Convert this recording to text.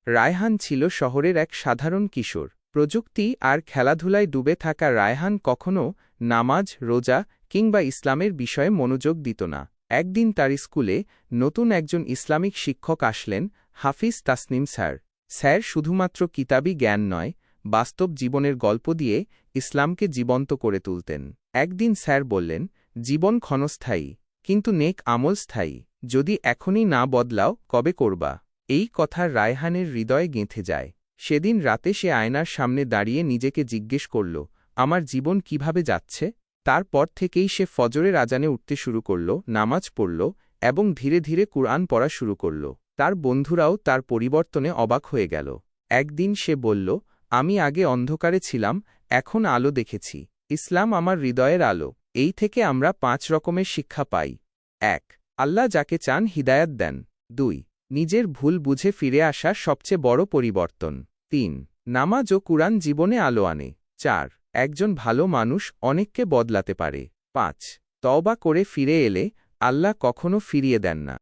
রায়হান ছিল শহরের এক সাধারণ কিশোর। প্রযুক্তি আর খেলাধুলায় ডুবে থাকা রায়হান কখনও নামাজ, রোজা কিংবা ইসলামের বিষয়ে মনোযোগ দিত না। একদিন তার স্কুলে নতুন একজন ইসলামিক শিক্ষক আসলেন, হাফিজ তাসনিম স্যার। স্যার শুধুমাত্র কিতাবি জ্ঞান নয়, বাস্তব জীবনের গল্প দিয়ে ইসলামকে জীবন্ত করে তুলতেন। একদিন স্যার বললেন, জীবন ক্ষণস্থায়ী, কিন্তু নেক আমল স্থায়ী। যদি এখনই না বদলাও, কবে করবা? এই কথা রায়হানের হৃদয়ে গেঁথে যায়। সেদিন রাতে সে আয়নার সামনে দাঁড়িয়ে নিজেকে জিজ্ঞেস করল, আমার জীবন কিভাবে যাচ্ছে? তারপর থেকেই সে ফজরের আজানে উঠতে শুরু করল, নামাজ পড়ল এবং ধীরে ধীরে কুরআন পড়া শুরু করল। তার বন্ধুরাও তার পরিবর্তনে অবাক হয়ে গেল। একদিন সে বলল, আমি আগে অন্ধকারে ছিলাম, এখন আলো দেখেছি। ইসলাম আমার হৃদয়ের আলো। এই থেকে আমরা 5 রকমের শিক্ষা পাই। 1. আল্লাহ যাকে চান হিদায়াত দেন। 2. নিজের ভুল বুঝে ফিরে আসা সবচেয়ে বড় পরিবর্তন। 3. নামাজ ও কুরআন জীবনে আলো আনে। 4. একজন ভালো মানুষ অনেককে বদলাতে পারে। 5. তওবা করে ফিরে এলে আল্লাহ কখনো ফিরিয়ে দেন না।